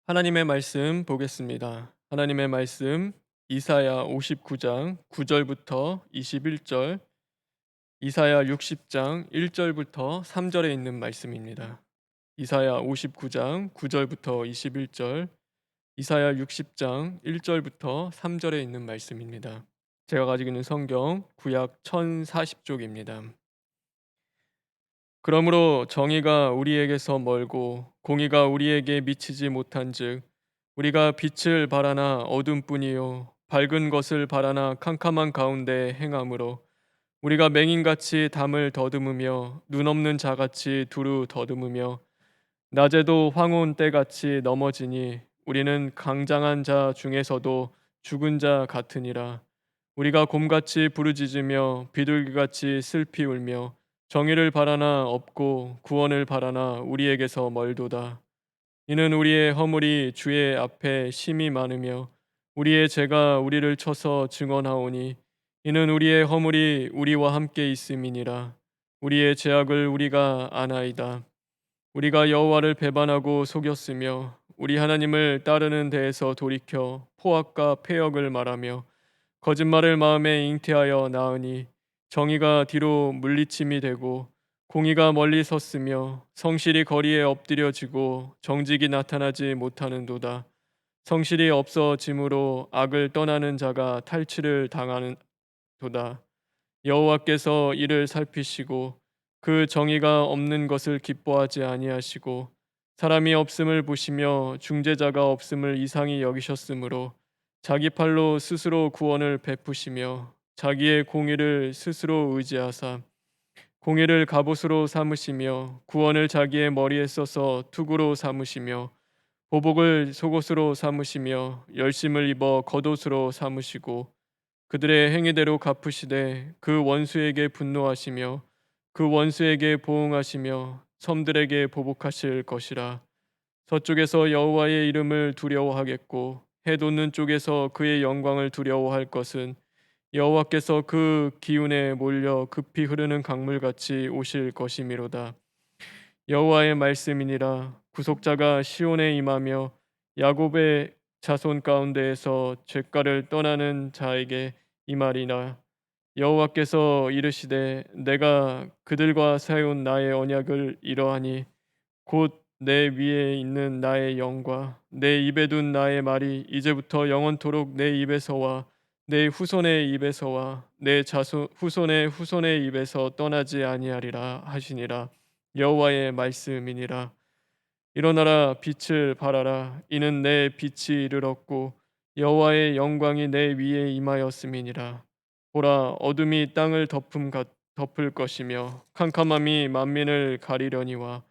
하나님의 말씀 보겠습니다. 하나님의 말씀 이사야 59장 9절부터 21절, 이사야 60장 1절부터 3절에 있는 말씀입니다. 이사야 59장 9절부터 21절, 이사야 60장 1절부터 3절에 있는 말씀입니다. 제가 가지고 있는 성경 구약 1040쪽입니다. 그러므로 정의가 우리에게서 멀고 공의가 우리에게 미치지 못한즉 우리가 빛을 바라나 어둠뿐이요 밝은 것을 바라나 캄캄한 가운데 행함으로 우리가 맹인같이 담을 더듬으며 눈 없는 자같이 두루 더듬으며 낮에도 황혼 때같이 넘어지니 우리는 강장한 자 중에서도 죽은 자 같으니라. 우리가 곰같이 부르짖으며 비둘기같이 슬피 울며 정의를 바라나 없고 구원을 바라나 우리에게서 멀도다. 이는 우리의 허물이 주의 앞에 심히 많으며 우리의 죄가 우리를 쳐서 증언하오니 이는 우리의 허물이 우리와 함께 있음이니라. 우리의 죄악을 우리가 아나이다. 우리가 여호와를 배반하고 속였으며 우리 하나님을 따르는 데에서 돌이켜 포악과 패역을 말하며 거짓말을 마음에 잉태하여 낳으니 정의가 뒤로 물리침이 되고 공의가 멀리 섰으며 성실이 거리에 엎드려지고 정직이 나타나지 못하는도다. 성실이 없어짐으로 악을 떠나는 자가 탈취를 당하는 도다. 여호와께서 이를 살피시고 그 정의가 없는 것을 기뻐하지 아니하시고 사람이 없음을 보시며 중재자가 없음을 이상히 여기셨으므로 자기 팔로 스스로 구원을 베푸시며 자기의 공의를 스스로 의지하사 공의를 갑옷으로 삼으시며 구원을 자기의 머리에 써서 투구로 삼으시며 보복을 속옷으로 삼으시며 열심을 입어 겉옷으로 삼으시고 그들의 행위대로 갚으시되 그 원수에게 분노하시며 그 원수에게 보응하시며 섬들에게 보복하실 것이라. 서쪽에서 여호와의 이름을 두려워하겠고 해 돋는 쪽에서 그의 영광을 두려워할 것은 여호와께서 그 기운에 몰려 급히 흐르는 강물같이 오실 것이미로다. 여호와의 말씀이니라. 구속자가 시온에 임하며 야곱의 자손 가운데에서 죄가를 떠나는 자에게 임하리라. 여호와께서 이르시되 내가 그들과 세운 나의 언약을 이러하니 곧 내 위에 있는 나의 영과 내 입에 둔 나의 말이 이제부터 영원토록 내 입에서와 내 후손의 입에서와 내 자손 후손의 후손의 입에서 떠나지 아니하리라 하시니라. 여호와의 말씀이니라. 일어나라 빛을 발하라. 이는 내 빛이 이르렀고 여호와의 영광이 내 위에 임하였음이니라. 보라 어둠이 땅을 덮을 것이며 캄캄함이 만민을 가리려니와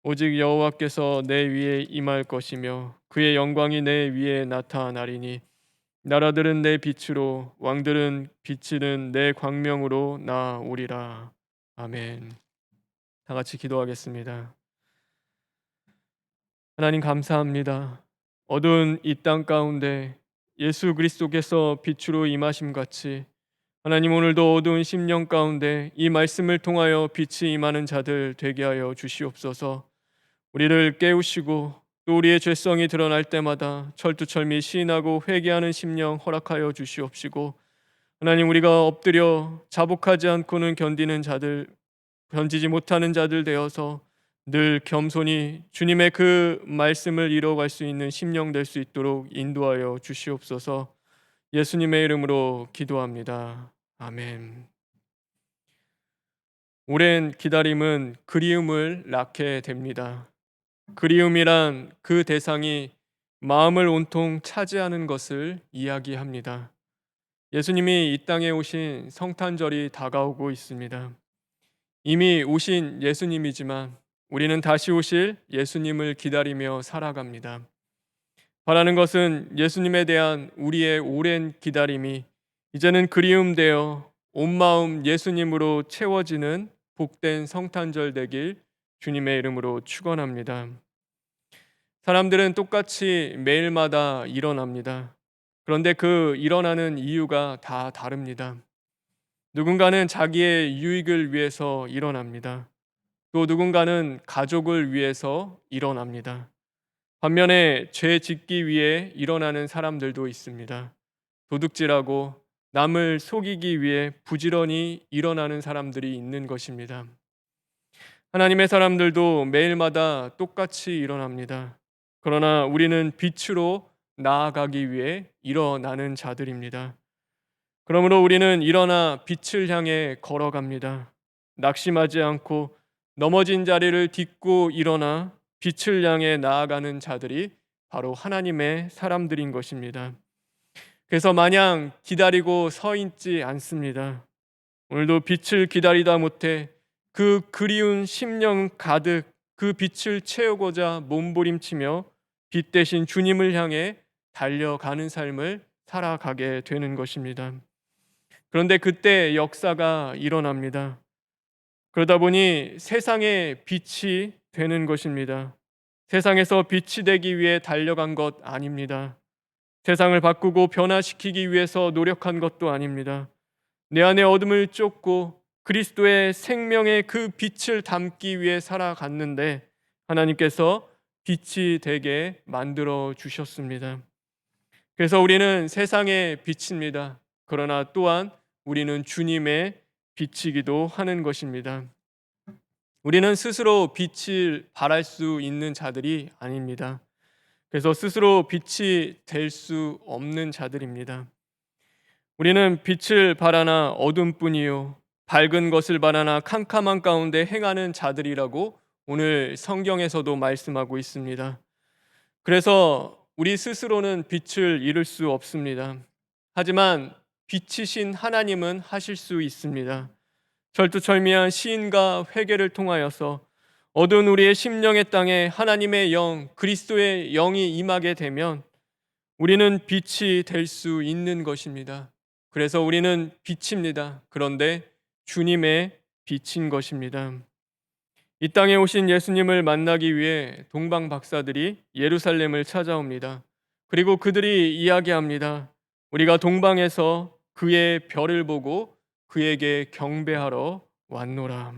오직 여호와께서 내 위에 임할 것이며 그의 영광이 내 위에 나타나리니 나라들은 내 빛으로 왕들은 비치는 내 광명으로 나오리라. 아멘. 다 같이 기도하겠습니다. 하나님 감사합니다. 어두운 이 땅 가운데 예수 그리스도께서 빛으로 임하심 같이 하나님 오늘도 어두운 심령 가운데 이 말씀을 통하여 빛이 임하는 자들 되게 하여 주시옵소서. 우리를 깨우시고 또 우리의 죄성이 드러날 때마다 철두철미 시인하고 회개하는 심령 허락하여 주시옵시고 하나님 우리가 엎드려 자복하지 않고는 견디는 자들 견디지 못하는 자들 되어서 늘 겸손히 주님의 그 말씀을 이뤄갈 수 있는 심령 될 수 있도록 인도하여 주시옵소서. 예수님의 이름으로 기도합니다. 아멘. 오랜 기다림은 그리움을 낳게 됩니다. 그리움이란 그 대상이 마음을 온통 차지하는 것을 이야기합니다. 예수님이 이 땅에 오신 성탄절이 다가오고 있습니다. 이미 오신 예수님이지만 우리는 다시 오실 예수님을 기다리며 살아갑니다. 바라는 것은 예수님에 대한 우리의 오랜 기다림이 이제는 그리움되어 온 마음 예수님으로 채워지는 복된 성탄절 되길 주님의 이름으로 축원합니다. 사람들은 똑같이 매일마다 일어납니다. 그런데 그 일어나는 이유가 다 다릅니다. 누군가는 자기의 유익을 위해서 일어납니다. 또 누군가는 가족을 위해서 일어납니다. 반면에 죄 짓기 위해 일어나는 사람들도 있습니다. 도둑질하고 남을 속이기 위해 부지런히 일어나는 사람들이 있는 것입니다. 하나님의 사람들도 매일마다 똑같이 일어납니다. 그러나 우리는 빛으로 나아가기 위해 일어나는 자들입니다. 그러므로 우리는 일어나 빛을 향해 걸어갑니다. 낙심하지 않고 넘어진 자리를 딛고 일어나 빛을 향해 나아가는 자들이 바로 하나님의 사람들인 것입니다. 그래서 마냥 기다리고 서 있지 않습니다. 오늘도 빛을 기다리다 못해 그 그리운 심령 가득 그 빛을 채우고자 몸부림치며 빛 대신 주님을 향해 달려가는 삶을 살아가게 되는 것입니다. 그런데 그때 역사가 일어납니다. 그러다 보니 세상의 빛이 되는 것입니다. 세상에서 빛이 되기 위해 달려간 것 아닙니다. 세상을 바꾸고 변화시키기 위해서 노력한 것도 아닙니다. 내 안에 어둠을 쫓고 그리스도의 생명의 그 빛을 담기 위해 살아갔는데 하나님께서 빛이 되게 만들어 주셨습니다. 그래서 우리는 세상의 빛입니다. 그러나 또한 우리는 주님의 빛이기도 하는 것입니다. 우리는 스스로 빛을 발할 수 있는 자들이 아닙니다. 그래서 스스로 빛이 될 수 없는 자들입니다. 우리는 빛을 발하나 어둠뿐이요 밝은 것을 바라나 캄캄한 가운데 행하는 자들이라고 오늘 성경에서도 말씀하고 있습니다. 그래서 우리 스스로는 빛을 잃을 수 없습니다. 하지만 빛이신 하나님은 하실 수 있습니다. 철두철미한 시인과 회개를 통하여서 어두운 우리의 심령의 땅에 하나님의 영, 그리스도의 영이 임하게 되면 우리는 빛이 될 수 있는 것입니다. 그래서 우리는 빛입니다. 그런데 주님의 빛인 것입니다. 이 땅에 오신 예수님을 만나기 위해 동방 박사들이 예루살렘을 찾아옵니다. 그리고 그들이 이야기합니다. 우리가 동방에서 그의 별을 보고 그에게 경배하러 왔노라.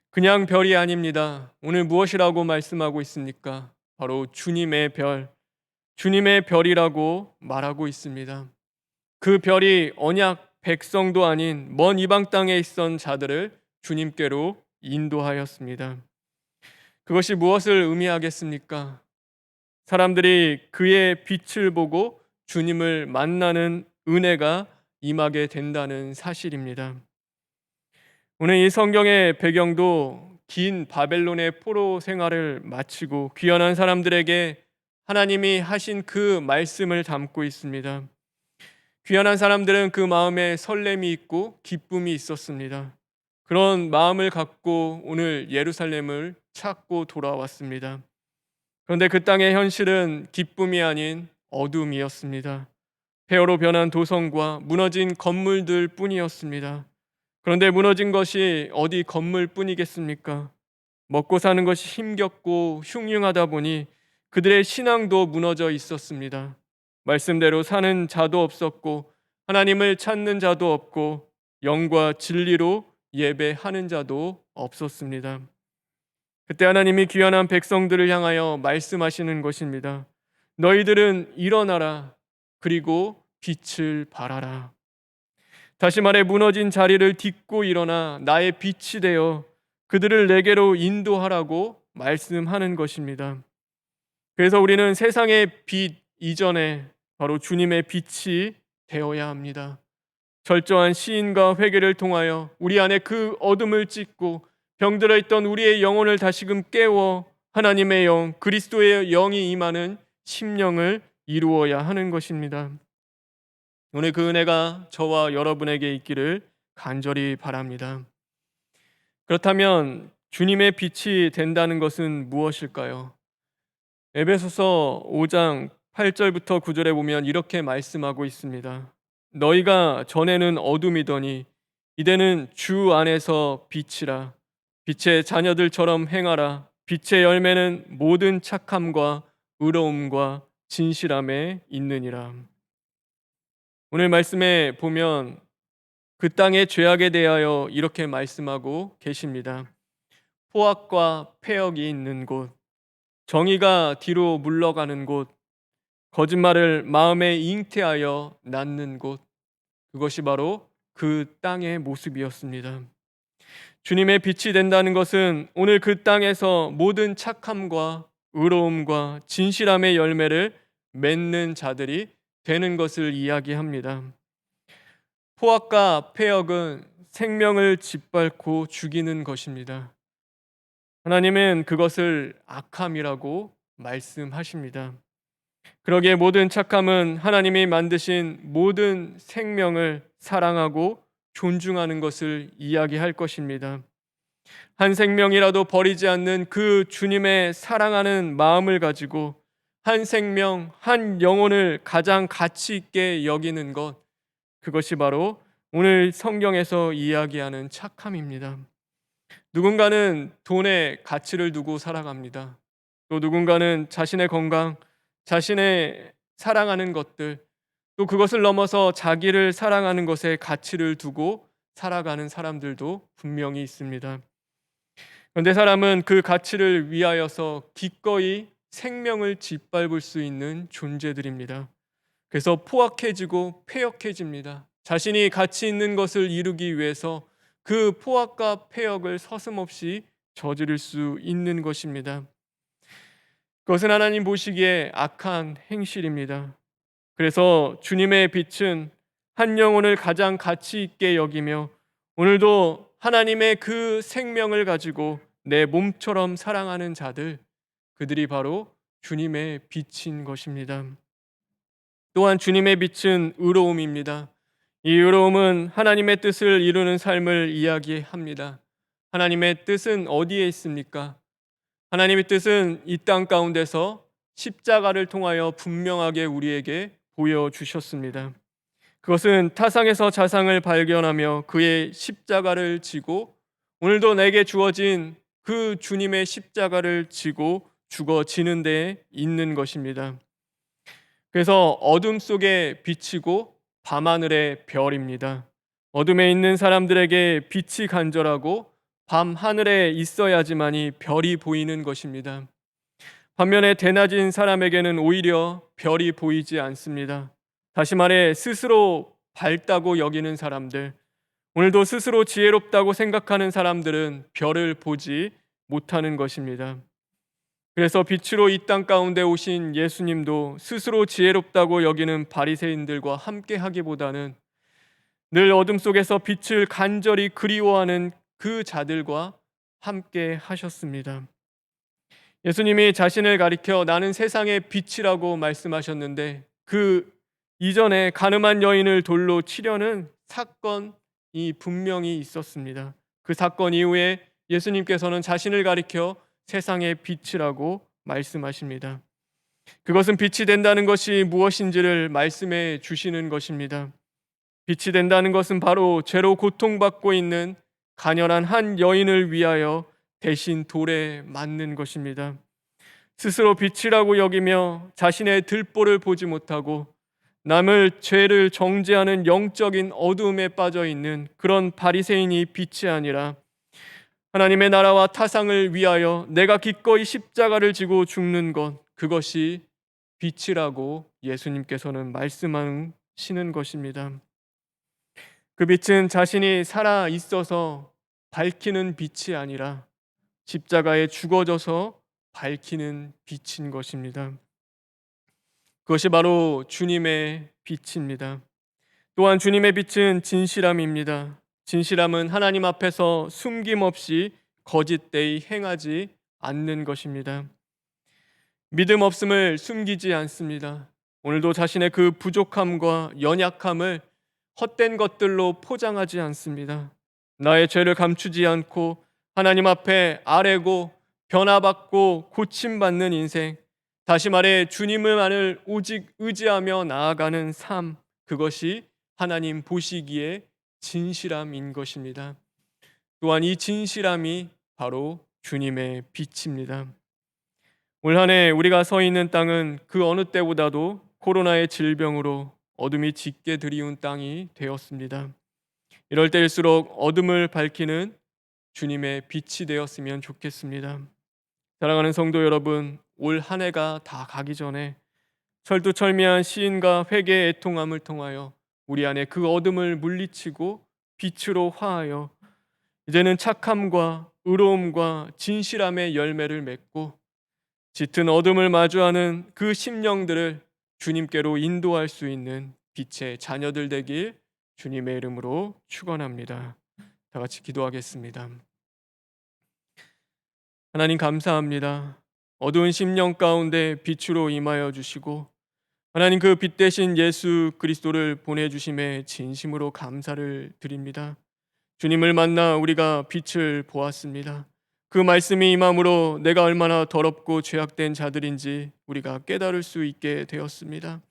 그냥 별이 아닙니다. 오늘 무엇이라고 말씀하고 있습니까? 바로 주님의 별, 주님의 별이라고 말하고 있습니다. 그 별이 언약 백성도 아닌 먼 이방 땅에 있던 자들을 주님께로 인도하였습니다. 그것이 무엇을 의미하겠습니까? 사람들이 그의 빛을 보고 주님을 만나는 은혜가 임하게 된다는 사실입니다. 오늘 이 성경의 배경도 긴 바벨론의 포로 생활을 마치고 귀환한 사람들에게 하나님이 하신 그 말씀을 담고 있습니다. 귀환한 사람들은 그 마음에 설렘이 있고 기쁨이 있었습니다. 그런 마음을 갖고 오늘 예루살렘을 찾고 돌아왔습니다. 그런데 그 땅의 현실은 기쁨이 아닌 어둠이었습니다. 폐허로 변한 도성과 무너진 건물들 뿐이었습니다. 그런데 무너진 것이 어디 건물뿐이겠습니까? 먹고 사는 것이 힘겹고 흉흉하다 보니 그들의 신앙도 무너져 있었습니다. 말씀대로 사는 자도 없었고 하나님을 찾는 자도 없고 영과 진리로 예배하는 자도 없었습니다. 그때 하나님이 귀환한 백성들을 향하여 말씀하시는 것입니다. 너희들은 일어나라. 그리고 빛을 발하라. 다시 말해 무너진 자리를 딛고 일어나 나의 빛이 되어 그들을 내게로 인도하라고 말씀하는 것입니다. 그래서 우리는 세상의 빛 이전에 바로 주님의 빛이 되어야 합니다. 철저한 시인과 회개를 통하여 우리 안에 그 어둠을 찢고 병들어 있던 우리의 영혼을 다시금 깨워 하나님의 영, 그리스도의 영이 임하는 심령을 이루어야 하는 것입니다. 오늘 그 은혜가 저와 여러분에게 있기를 간절히 바랍니다. 그렇다면 주님의 빛이 된다는 것은 무엇일까요? 에베소서 5장 8절부터 9절에 보면 이렇게 말씀하고 있습니다. 너희가 전에는 어둠이더니 이제는 주 안에서 빛이라. 빛의 자녀들처럼 행하라. 빛의 열매는 모든 착함과 의로움과 진실함에 있느니라. 오늘 말씀에 보면 그 땅의 죄악에 대하여 이렇게 말씀하고 계십니다. 포악과 폐역이 있는 곳, 정의가 뒤로 물러가는 곳, 거짓말을 마음에 잉태하여 낳는 곳, 그것이 바로 그 땅의 모습이었습니다. 주님의 빛이 된다는 것은 오늘 그 땅에서 모든 착함과 의로움과 진실함의 열매를 맺는 자들이 되는 것을 이야기합니다. 포악과 패역은 생명을 짓밟고 죽이는 것입니다. 하나님은 그것을 악함이라고 말씀하십니다. 그러기에 모든 착함은 하나님이 만드신 모든 생명을 사랑하고 존중하는 것을 이야기할 것입니다. 한 생명이라도 버리지 않는 그 주님의 사랑하는 마음을 가지고 한 생명, 한 영혼을 가장 가치 있게 여기는 것, 그것이 바로 오늘 성경에서 이야기하는 착함입니다. 누군가는 돈에 가치를 두고 살아갑니다. 또 누군가는 자신의 건강, 자신의 사랑하는 것들, 또 그것을 넘어서 자기를 사랑하는 것에 가치를 두고 살아가는 사람들도 분명히 있습니다. 그런데 사람은 그 가치를 위하여서 기꺼이 생명을 짓밟을 수 있는 존재들입니다. 그래서 포악해지고 패역해집니다. 자신이 가치 있는 것을 이루기 위해서 그 포악과 패역을 서슴없이 저지를 수 있는 것입니다. 그것은 하나님 보시기에 악한 행실입니다. 그래서 주님의 빛은 한 영혼을 가장 가치 있게 여기며 오늘도 하나님의 그 생명을 가지고 내 몸처럼 사랑하는 자들, 그들이 바로 주님의 빛인 것입니다. 또한 주님의 빛은 의로움입니다. 이 의로움은 하나님의 뜻을 이루는 삶을 이야기합니다. 하나님의 뜻은 어디에 있습니까? 하나님의 뜻은 이 땅 가운데서 십자가를 통하여 분명하게 우리에게 보여주셨습니다. 그것은 타상에서 자상을 발견하며 그의 십자가를 지고 오늘도 내게 주어진 그 주님의 십자가를 지고 죽어지는 데에 있는 것입니다. 그래서 어둠 속에 비치고 밤하늘의 별입니다. 어둠에 있는 사람들에게 빛이 간절하고 밤 하늘에 있어야지만이 별이 보이는 것입니다. 반면에 대낮인 사람에게는 오히려 별이 보이지 않습니다. 다시 말해 스스로 밝다고 여기는 사람들, 오늘도 스스로 지혜롭다고 생각하는 사람들은 별을 보지 못하는 것입니다. 그래서 빛으로 이 땅 가운데 오신 예수님도 스스로 지혜롭다고 여기는 바리새인들과 함께 하기보다는 늘 어둠 속에서 빛을 간절히 그리워하는 그 자들과 함께 하셨습니다. 예수님이 자신을 가리켜 나는 세상의 빛이라고 말씀하셨는데 그 이전에 가늠한 여인을 돌로 치려는 사건이 분명히 있었습니다. 그 사건 이후에 예수님께서는 자신을 가리켜 세상의 빛이라고 말씀하십니다. 그것은 빛이 된다는 것이 무엇인지를 말씀해 주시는 것입니다. 빛이 된다는 것은 바로 죄로 고통받고 있는 가련한 한 여인을 위하여 대신 돌에 맞는 것입니다. 스스로 빛이라고 여기며 자신의 들보를 보지 못하고 남을 죄를 정죄하는 영적인 어두움에 빠져 있는 그런 바리새인이 빛이 아니라 하나님의 나라와 타상을 위하여 내가 기꺼이 십자가를 지고 죽는 것, 그것이 빛이라고 예수님께서는 말씀하시는 것입니다. 그 빛은 자신이 살아 있어서 밝히는 빛이 아니라 십자가에 죽어져서 밝히는 빛인 것입니다. 그것이 바로 주님의 빛입니다. 또한 주님의 빛은 진실함입니다. 진실함은 하나님 앞에서 숨김없이 거짓되이 행하지 않는 것입니다. 믿음 없음을 숨기지 않습니다. 오늘도 자신의 그 부족함과 연약함을 헛된 것들로 포장하지 않습니다. 나의 죄를 감추지 않고 하나님 앞에 아뢰고 변화받고 고침받는 인생, 다시 말해 주님만을 오직 의지하며 나아가는 삶, 그것이 하나님 보시기에 진실함인 것입니다. 또한 이 진실함이 바로 주님의 빛입니다. 올 한 해 우리가 서 있는 땅은 그 어느 때보다도 코로나의 질병으로 어둠이 짙게 드리운 땅이 되었습니다. 이럴 때일수록 어둠을 밝히는 주님의 빛이 되었으면 좋겠습니다. 사랑하는 성도 여러분, 올 한 해가 다 가기 전에 철두철미한 시인과 회개의 애통함을 통하여 우리 안에 그 어둠을 물리치고 빛으로 화하여 이제는 착함과 의로움과 진실함의 열매를 맺고 짙은 어둠을 마주하는 그 심령들을 주님께로 인도할 수 있는 빛의 자녀들 되길 주님의 이름으로 축원합니다. 다 같이 기도하겠습니다. 하나님 감사합니다. 어두운 심령 가운데 빛으로 임하여 주시고 하나님 그 빛 대신 예수 그리스도를 보내주심에 진심으로 감사를 드립니다. 주님을 만나 우리가 빛을 보았습니다. 그 말씀이 임함으로 내가 얼마나 더럽고 죄악된 자들인지 우리가 깨달을 수 있게 되었습니다.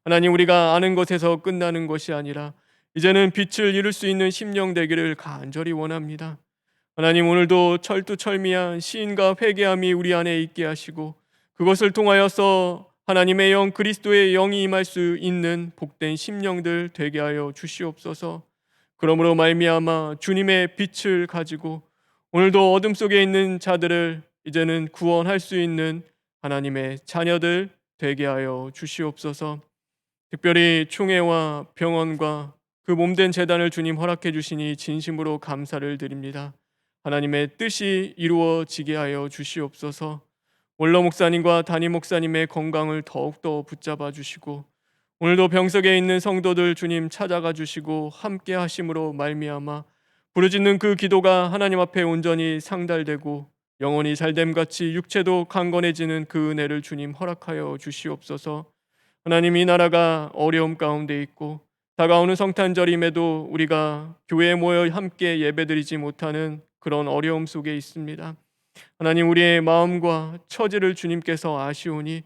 하나님 우리가 아는 것에서 끝나는 것이 아니라 이제는 빛을 이룰 수 있는 심령 되기를 간절히 원합니다. 하나님 오늘도 철두철미한 시인과 회개함이 우리 안에 있게 하시고 그것을 통하여서 하나님의 영 그리스도의 영이 임할 수 있는 복된 심령들 되게 하여 주시옵소서. 그러므로 말미암아 주님의 빛을 가지고 오늘도 어둠 속에 있는 자들을 이제는 구원할 수 있는 하나님의 자녀들 되게 하여 주시옵소서. 특별히 총회와 병원과 그 몸된 재단을 주님 허락해 주시니 진심으로 감사를 드립니다. 하나님의 뜻이 이루어지게 하여 주시옵소서. 원로 목사님과 담임 목사님의 건강을 더욱더 붙잡아 주시고 오늘도 병석에 있는 성도들 주님 찾아가 주시고 함께 하심으로 말미암아 부르짖는 그 기도가 하나님 앞에 온전히 상달되고 영혼이 잘됨같이 육체도 강건해지는 그 은혜를 주님 허락하여 주시옵소서. 하나님 이 나라가 어려움 가운데 있고 다가오는 성탄절임에도 우리가 교회에 모여 함께 예배드리지 못하는 그런 어려움 속에 있습니다. 하나님 우리의 마음과 처지를 주님께서 아시오니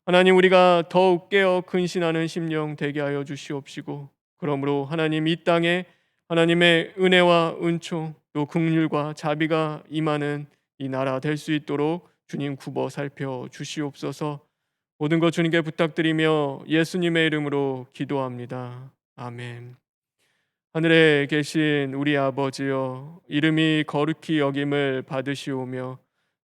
하나님 우리가 더욱 깨어 근신하는 심령 되게 하여 주시옵시고 그러므로 하나님 이 땅에 하나님의 은혜와 은총 또 긍휼과 자비가 임하는 이 나라 될 수 있도록 주님 굽어 살펴 주시옵소서. 모든 것 주님께 부탁드리며 예수님의 이름으로 기도합니다. 아멘. 하늘에 계신 우리 아버지여 이름이 거룩히 여김을 받으시오며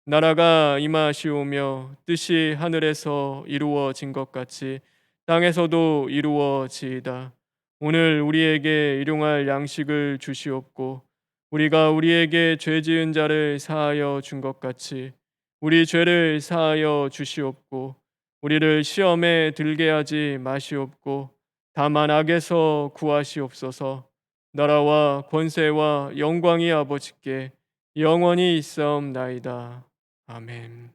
나라가 임하시오며 뜻이 하늘에서 이루어진 것 같이 땅에서도 이루어지이다. 오늘 우리에게 일용할 양식을 주시옵고 우리가 우리에게 죄 지은 자를 사하여 준 것 같이 우리 죄를 사하여 주시옵고 우리를 시험에 들게 하지 마시옵고 다만 악에서 구하시옵소서. 나라와 권세와 영광이 아버지께 영원히 있사옵나이다. 아멘.